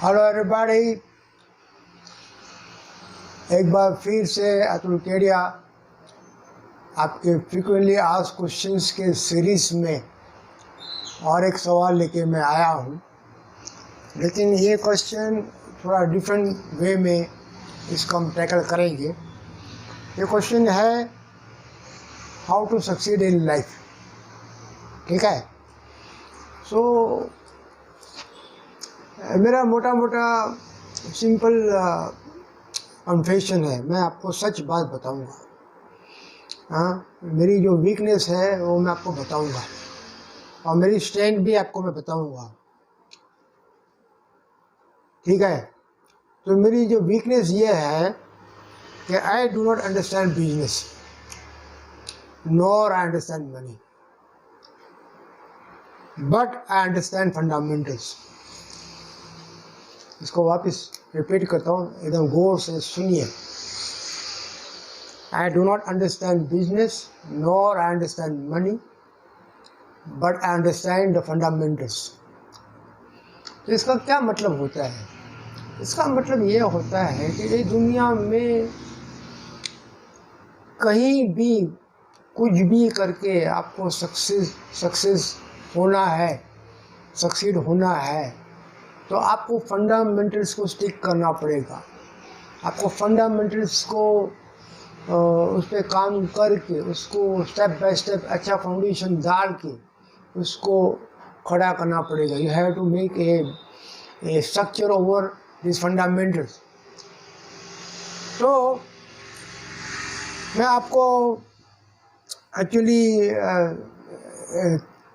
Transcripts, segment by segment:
Hello everybody, एक बार फिर से अतुल केडिया आपके फ्रीक्वेंटली आस्क्ड क्वेश्चंस के सीरीज़ में और एक सवाल लेके मैं आया हूँ। लेकिन ये क्वेश्चन थोड़ा डिफरेंट वे में इसको हम टैकल करेंगे। ये क्वेश्चन है how to succeed in life. ठीक है, सो मेरा मोटा मोटा सिंपल कन्फेशन है, मैं आपको सच बात बताऊंगा। हाँ, मेरी जो वीकनेस है वो मैं आपको बताऊंगा और मेरी स्ट्रेंथ भी आपको मैं बताऊंगा। ठीक है, तो मेरी जो वीकनेस ये है कि I do not understand business nor I understand money, but I understand fundamentals. इसको वापस रिपीट करता हूँ, एकदम गौर से सुनिए। I do not understand business nor I understand money, but I understand the fundamentals. तो इसका क्या मतलब होता है? इसका मतलब ये होता है कि इस दुनिया में कहीं भी कुछ भी करके आपको सक्सेस होना है, सक्सीड होना है, तो आपको फंडामेंटल्स को स्टिक करना पड़ेगा। आपको फंडामेंटल्स को उस पर काम करके, उसको स्टेप बाय स्टेप अच्छा फाउंडेशन डाल के उसको खड़ा करना पड़ेगा। You have to make a structure over this fundamentals. तो मैं आपको एक्चुअली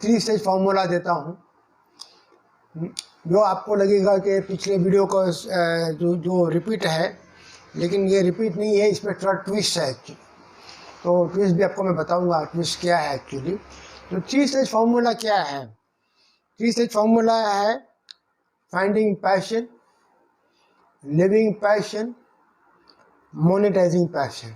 3 स्टेज फार्मूला देता हूँ, जो आपको लगेगा कि पिछले वीडियो का जो रिपीट है, लेकिन ये रिपीट नहीं है, इसमें थोड़ा ट्विस्ट है एक्चुअली। तो ट्विस्ट भी आपको मैं बताऊंगा ट्विस्ट क्या है एक्चुअली। तो 3 स्टेज फार्मूला क्या है? 3 स्टेज फार्मूला है finding passion, living passion, monetising passion.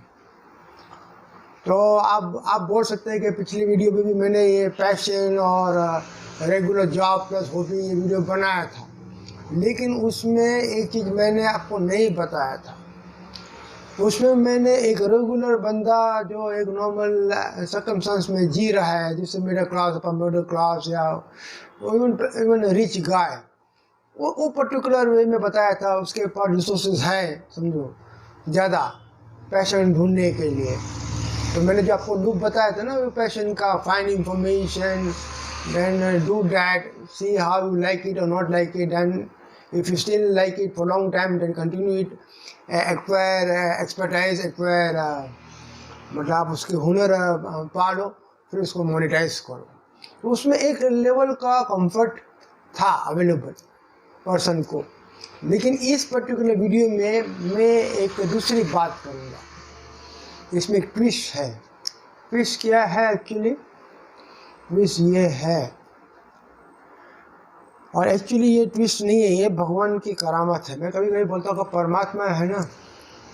तो आप बोल सकते हैं कि पिछली वीडियो में भी मैंने ये पैशन और रेगुलर जॉब प्लस हॉबी ये वीडियो बनाया था, लेकिन उसमें एक चीज़ मैंने आपको नहीं बताया था। उसमें मैंने एक रेगुलर बंदा जो एक नॉर्मल सर्कमस्टेंस में जी रहा है, जिससे middle class upper middle class या इवन रिच गाय, वो पर्टिकुलर वे में बताया था। उसके पास रिसोर्सेज हैं, समझो, ज़्यादा पैशन ढूंढने के लिए। तो मैंने जो आपको लूप बताया था ना वो पैशन का, find information, then do that, see how you like it or not like it, and if you still like it for long time then continue it, acquire expertise, acquire मतलब आप उसके हुनर पालो, फिर उसको मोनेटाइज करो। तो उसमें एक लेवल का कंफर्ट था अवेलेबल पर्सन को। लेकिन इस पर्टिकुलर वीडियो में मैं एक दूसरी बात करूँगा। इसमें एक ट्विस्ट है। ट्विस्ट क्या है एक्चुअली? ट्विस्ट ये है, और एक्चुअली ये ट्विस्ट नहीं है, ये भगवान की करामत है। मैं कभी कभी बोलता हूँ कि परमात्मा है ना,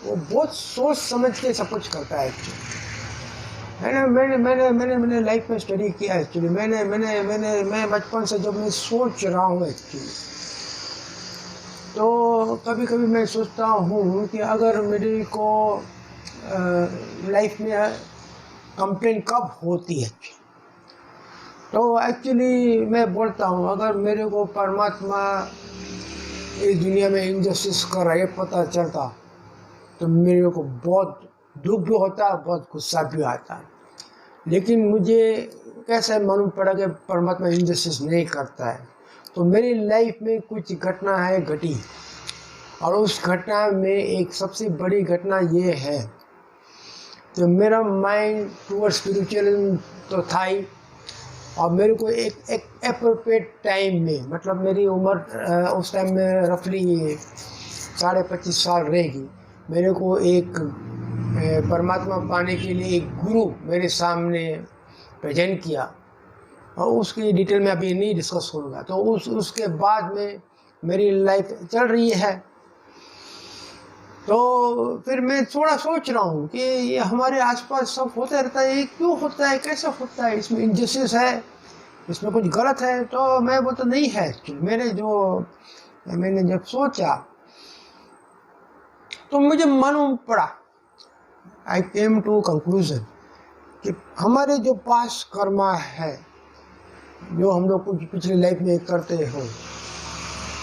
वो बहुत सोच समझ के सब कुछ करता है एक्चुअली, है ना। मैंने लाइफ में स्टडी किया एक्चुअली। मैं बचपन से जब मैं सोच रहा हूँ एक्चुअली, तो कभी कभी मैं सोचता हूँ कि अगर मेरे को लाइफ में कंप्लेन कब होती है, तो एक्चुअली मैं बोलता हूँ अगर मेरे को परमात्मा इस दुनिया में इनजस्टिस कर रहा है पता चलता, तो मेरे को बहुत दुख भी होता, बहुत गुस्सा भी आता। लेकिन मुझे कैसे मालूम पड़ा कि परमात्मा इनजस्टिस नहीं करता है? तो मेरी लाइफ में कुछ घटना है घटी, और उस घटना में एक सबसे बड़ी घटना ये है कि मेरा माइंड टूवर्ड स्पिरिचुअलिज्म तो था ही, और मेरे को एक एप्रोप्रिएट टाइम में, मतलब मेरी उम्र उस टाइम में रफली 25.5 साल रहेगी, मेरे को एक परमात्मा पाने के लिए एक गुरु मेरे सामने प्रेजेंट किया, और उसकी डिटेल में अभी नहीं डिस्कस करूँगा। तो उसके बाद में मेरी लाइफ चल रही है। तो फिर मैं थोड़ा सोच रहा हूँ कि ये हमारे आसपास सब होता रहता है, ये क्यों होता है, कैसे होता है, इसमें इनजस्टिस है, इसमें कुछ गलत है? तो मैं बोलता नहीं है। एक्चुअली मेरे जो मैंने जब सोचा तो मुझे मालूम पड़ा, आई केम टू कंक्लूजन कि हमारे जो पास कर्मा है, जो हम लोग कुछ पिछली लाइफ में करते हो,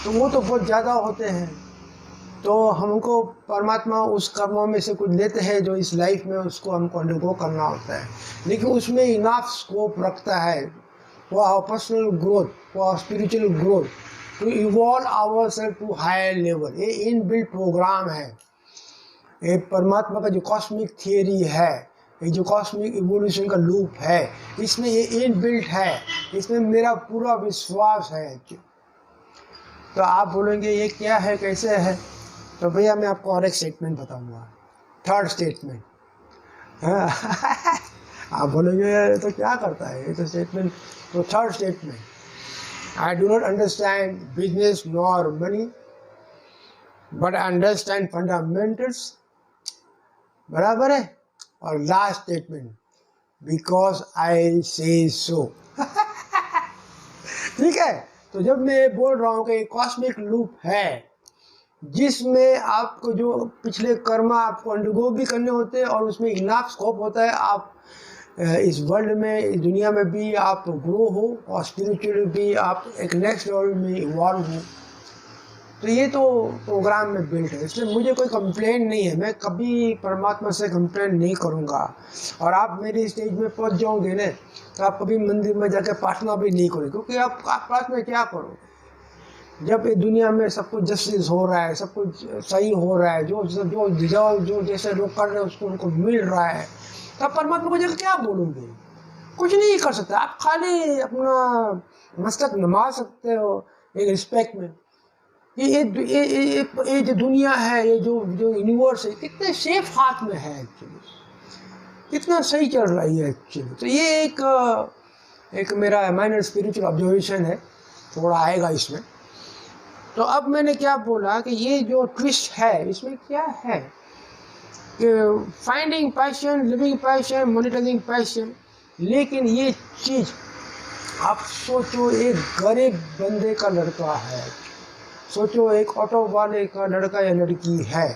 तो वो तो बहुत ज़्यादा होते हैं। तो हमको परमात्मा उस कर्मों में से कुछ देते हैं जो इस लाइफ में उसको हमको अंडरगो करना होता है, लेकिन उसमें इनाफ स्कोप रखता है for our personal growth, for our spiritual growth, to evolve ourselves to higher level. ये इनबिल्ट प्रोग्राम है, ये परमात्मा का जो कॉस्मिक थियरी है, ये जो कॉस्मिक इवोल्यूशन का लूप है, इसमें ये इनबिल्ट है, इसमें मेरा पूरा विश्वास है। तो आप बोलेंगे ये क्या है, कैसे है? तो भैया मैं आपको और एक स्टेटमेंट बताऊंगा, थर्ड स्टेटमेंट। आप बोलेंगे तो क्या करता है ये तो स्टेटमेंट? तो third statement, I do not understand business nor money but I understand fundamentals. बराबर है? और लास्ट स्टेटमेंट, बिकॉज आई से सो। ठीक है? तो जब मैं बोल रहा हूँ कि कॉस्मिक लूप है जिसमें आपको जो पिछले कर्मा आपको अंडरगो भी करने होते हैं और उसमें इनाफ स्कोप होता है, आप इस वर्ल्ड में, इस दुनिया में भी आप ग्रो हो और स्पिरिचुअली भी आप एक नेक्स्ट लेवल में इवॉल्व हो। तो ये तो प्रोग्राम में बिल्ट है, इसलिए मुझे कोई कंप्लेंट नहीं है, मैं कभी परमात्मा से कंप्लेंट नहीं करूँगा। और आप मेरी स्टेज में पहुँच जाओगे ना, तो आप कभी मंदिर में जाकर प्रार्थना भी नहीं करोगे, क्योंकि आप प्रार्थना क्या करोगे जब ये दुनिया में सब कुछ जस्टिस हो रहा है, सब कुछ सही हो रहा है, जो जैसे लोग कर रहे हैं उसको उनको मिल रहा है, तब परमात्मा को जाकर क्या बोलोगे? कुछ नहीं कर सकते। आप खाली अपना मस्तक नमा सकते हो एक रिस्पेक्ट में। ये जो दुनिया है, ये जो यूनिवर्स है, कितने सेफ हाथ में है एक्चुअली, कितना सही चल रहा है एक्चुअली। तो ये एक मेरा माइनर स्पिरिचुअल ऑब्जर्वेशन है, थोड़ा आएगा इसमें। तो अब मैंने क्या बोला कि ये जो ट्विस्ट है इसमें क्या है कि finding passion, living passion, monetising passion. लेकिन ये चीज़ आप सोचो, एक गरीब बंदे का लड़का है, सोचो एक ऑटो वाले का लड़का या लड़की है,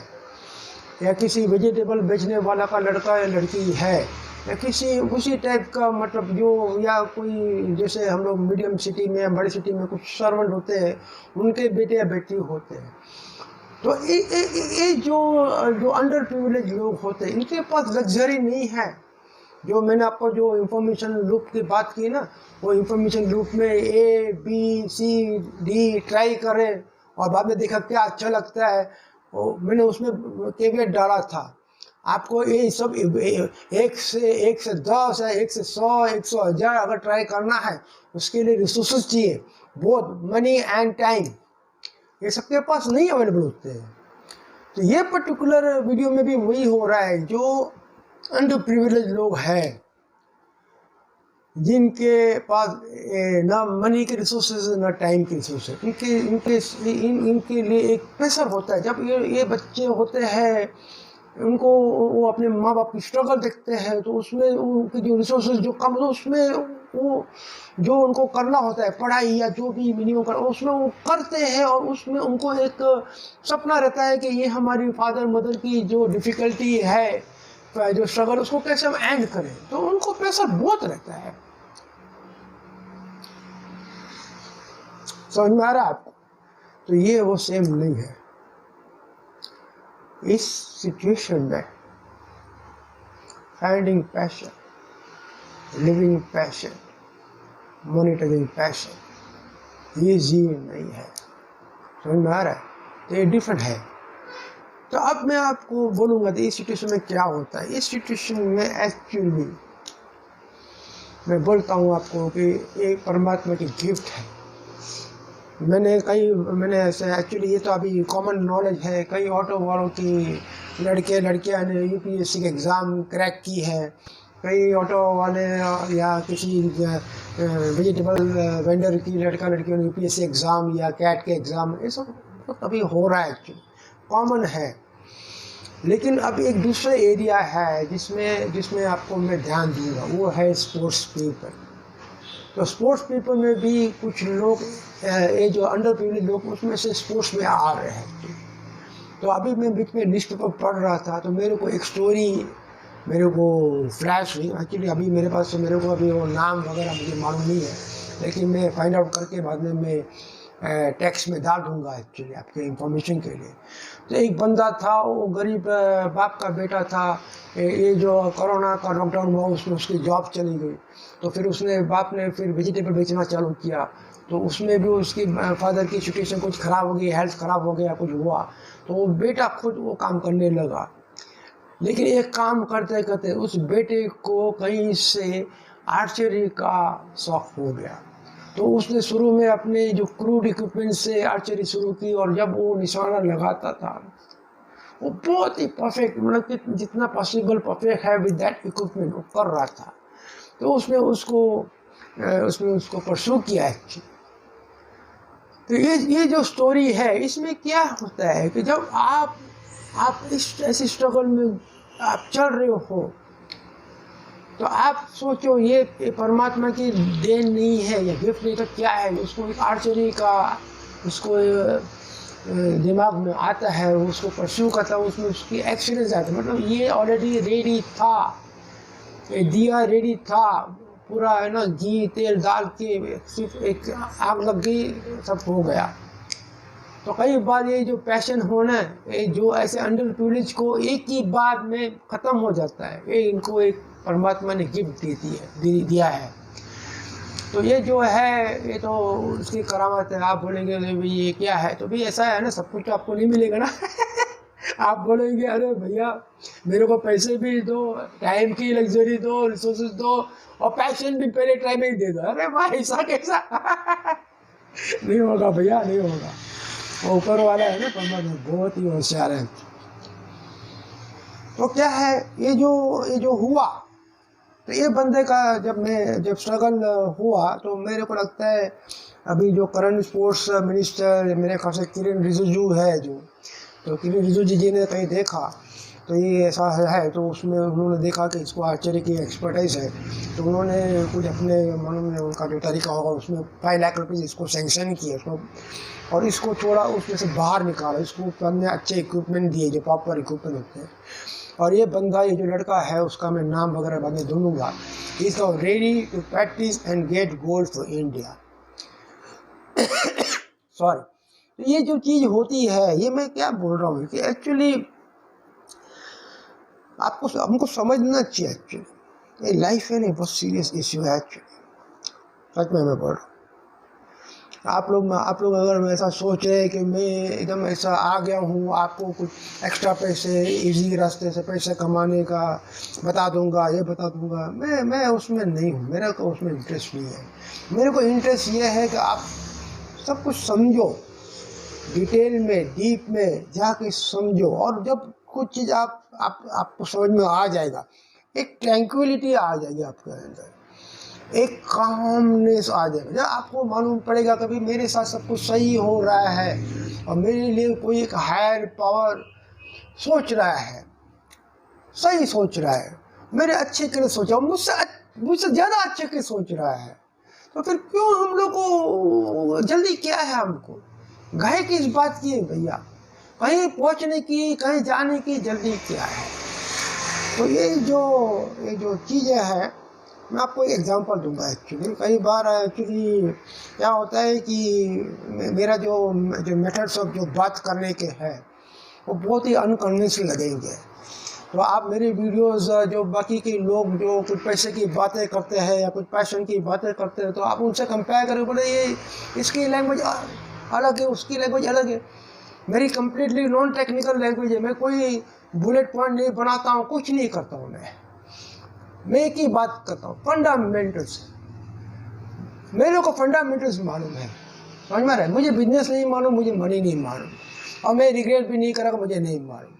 या किसी वेजिटेबल बेचने वाला का लड़का या लड़की है, या किसी उसी टाइप का, मतलब जो, या कोई जैसे हम लोग मीडियम सिटी में या बड़ी सिटी में कुछ सर्वेंट होते हैं, उनके बेटे या बेटी होते हैं। तो ये जो अंडर प्रिविलेज लोग होते हैं, इनके पास लग्जरी नहीं है। जो मैंने आपको जो इंफॉर्मेशन लूप की बात की ना, वो इंफॉर्मेशन लूप में ABCD ट्राई करें और बाद में देखा क्या अच्छा लगता है, वो मैंने उसमें कैवेट डाला था। आपको ये सब 1 से 10 है, 1 से 100, 100,000 अगर ट्राई करना है, उसके लिए रिसोर्सेज चाहिए, बहुत मनी एंड टाइम, ये सबके पास नहीं अवेलेबल होते हैं। तो ये पर्टिकुलर वीडियो में भी वही हो रहा है, जो अंडर प्रिविलेज लोग हैं, जिनके पास ना मनी के रिसोर्सेज ना टाइम के रिसोर्सेज, इनके लिए एक प्रेशर होता है। जब ये बच्चे होते हैं, उनको वो अपने माँ बाप की स्ट्रगल देखते हैं, तो उसमें उनके जो रिसोर्सेज जो कम, तो उसमें वो जो उनको करना होता है, पढ़ाई या जो भी मिनिमम कर, उसमें वो करते हैं। और उसमें उनको एक सपना रहता है कि ये हमारी फादर मदर की जो डिफ़िकल्टी है, जो स्ट्रगल, उसको कैसे हम एंड करें। तो उनको प्रेशर बहुत रहता है। समझ में आ रहा है आपको? तो ये वो सेम नहीं है। इस सिचुएशन में finding passion, living passion, monetising passion, ये जी नहीं है। समझ में आ रहा है? तो ये डिफरेंट है। तो अब मैं आपको बोलूँगा कि इस सिचुएशन में क्या होता है। इस सिचुएशन में एक्चुअली मैं बोलता हूँ आपको कि ये परमात्मा की गिफ्ट है। मैंने ऐसे एक्चुअली, ये तो अभी कॉमन नॉलेज है, कई ऑटो वालों की लड़कियां ने UPSC के एग्ज़ाम क्रैक की है, कई ऑटो वाले या किसी वेजिटेबल वेंडर की लड़कियों ने UPSC एग्ज़ाम या कैट के एग्ज़ाम, ये सब अभी हो रहा है, एक्चुअली कॉमन है। लेकिन अब एक दूसरा एरिया है जिसमें आपको मैं ध्यान दूंगा, वो है स्पोर्ट्स पीपल। तो स्पोर्ट्स पीपल में भी कुछ लोग ये जो अंडर प्रिविलेज लोग उसमें से स्पोर्ट्स में आ रहे हैं। तो अभी मैं बीच में न्यूज़ पेपर पढ़ रहा था तो मेरे को एक स्टोरी मेरे को फ्लैश हुई। एक्चुअली अभी मेरे पास तो मेरे को अभी वो नाम वगैरह मुझे मालूम नहीं है, लेकिन मैं फाइंड आउट करके बाद में मैं टेक्स्ट में डाल दूँगा एक्चुअली आपके इंफॉर्मेशन के लिए। तो एक बंदा था, वो गरीब बाप का बेटा था। ये जो कोरोना का लॉकडाउन हुआ उसमें उसकी जॉब चली गई, तो फिर उसने बाप ने फिर वेजिटेबल बेचना चालू किया। तो उसमें भी उसकी फादर की सिचुएशन कुछ ख़राब हो गई, हेल्थ ख़राब हो गया, कुछ हुआ, तो वो बेटा खुद वो काम करने लगा। लेकिन एक काम करते करते उस बेटे को कहीं से आर्चरी का शौक हो गया। तो उसने शुरू में अपने जो क्रूड इक्विपमेंट से आर्चरी शुरू की, और जब वो निशाना लगाता था वो बहुत ही परफेक्ट, मतलब कि जितना पॉसिबल परफेक्ट है विद दैट इक्विपमेंट वो कर रहा था। तो उसने उसको परस्यू किया एक्चुअली। तो ये जो स्टोरी है इसमें क्या होता है कि जब आप इस ऐसी स्ट्रगल में आप चल रहे हो तो आप सोचो ये परमात्मा की देन नहीं है या गिफ्ट नहीं, तो क्या है। उसको एक आर्चरी का उसको दिमाग में आता है, उसको परस्यू करता है, उसमें उसकी एक्सीलेंस आता है। मतलब ये ऑलरेडी रेडी था, ये दिया रेडी था, पूरा है ना, घी तेल डाल के सिर्फ एक आग लग गई, सब हो गया। तो कई बार ये जो पैशन होना ये जो ऐसे अंडर प्रिविलेज को एक ही बार में ख़त्म हो जाता है, ये इनको एक परमात्मा ने गिफ्ट दिया है। तो ये जो है ये तो उसकी करामत है। आप बोलेंगे भाई ये क्या है, तो भी ऐसा है ना, सब कुछ तो आपको नहीं मिलेगा ना। आप बोलेंगे अरे भैया मेरे को पैसे भी दो, टाइम की लग्जरी दो, रिसोर्सेज दो, और पैशन भी पहले टाइम में ही दे दो। अरे भाई ऐसा कैसा? नहीं होगा भैया, नहीं होगा। वो ऊपर वाला है ना परमात्मा, बहुत ही होशियार है। तो क्या है ये जो हुआ, तो ये बंदे का जब स्ट्रगल हुआ तो मेरे को लगता है अभी जो करंट स्पोर्ट्स मिनिस्टर मेरे ख्याल से किरेन रिजिजू है जो, तो किरेन रिजिजू जी ने कहीं देखा तो ये ऐसा है, तो उसमें उन्होंने देखा कि इसको आर्चरी की एक्सपर्टाइज है, तो उन्होंने कुछ अपने मालूम में उनका जो तरीका होगा उसमें 5 लाख रुपये इसको सेंक्शन किए उसको, और इसको थोड़ा उसमें से बाहर निकाला, इसको हमने अच्छे इक्विपमेंट दिए जो प्रॉपर इक्विपमेंट होते हैं। और ये बंदा, ये जो लड़का है उसका मैं नाम वगैरह बाद में ढूंढूंगा, is now ready to practise and get gold for India. Sorry. तो ये जो चीज़ होती है, ये मैं क्या बोल रहा हूँ कि एक्चुअली हमको समझना चाहिए। एक्चुअली ये लाइफ है नहीं, बहुत सीरियस इश्यू है एक्चुअली, सच में मैं बोल रहा हूँ। आप लोग अगर ऐसा सोच रहे हैं कि मैं एकदम ऐसा आ गया हूँ, आपको कुछ एक्स्ट्रा पैसे इजी रास्ते से पैसे कमाने का बता दूंगा, ये बता दूंगा, मैं उसमें नहीं हूँ, मेरा को उसमें इंटरेस्ट नहीं है। मेरे को इंटरेस्ट ये है कि आप सब कुछ समझो, डिटेल में डीप में जाके समझो, और जब कुछ चीज़ आपको समझ में आ जाएगा, एक ट्रैंक्विलिटी आ जाएगी आपके अंदर, एक कामनेस आ जाएगा। जब आपको मालूम पड़ेगा कभी मेरे साथ सब कुछ सही हो रहा है और मेरे लिए कोई एक हायर पावर सोच रहा है, सही सोच रहा है, मेरे अच्छे के लिए सोचा, मुझसे ज़्यादा अच्छे के सोच रहा है, तो फिर क्यों हम लोग को जल्दी क्या है, हमको घाय की इस बात की है भैया, कहीं पहुंचने की, कहीं जाने की जल्दी क्या है। तो ये जो चीज़ें हैं, मैं आपको एक एग्जांपल दूंगा। एक्चुअली कई बार एक्चुअली क्या होता है कि मेरा जो मेथड्स ऑफ जो बात करने के हैं वो बहुत ही अनकन्विंसिंग लगेंगे। तो आप मेरी वीडियोस जो बाकी के लोग जो कुछ पैसे की बातें करते हैं या कुछ पैशन की बातें करते हैं, तो आप उनसे कंपेयर करें, बोले ये इसकी लैंग्वेज अलग है, उसकी लैंग्वेज अलग है, मेरी कम्प्लीटली नॉन टेक्निकल लैंग्वेज है, मैं कोई बुलेट पॉइंट नहीं बनाता हूँ, कुछ नहीं करता हूँ, मैं एक ही बात करता हूँ, फंडामेंटल्स। मेरे को फंडामेंटल्स मालूम है, समझ में रहा है। मुझे बिजनेस नहीं मालूम, मुझे मनी नहीं मालूम, और मैं रिग्रेट भी नहीं करा, मुझे नहीं मालूम।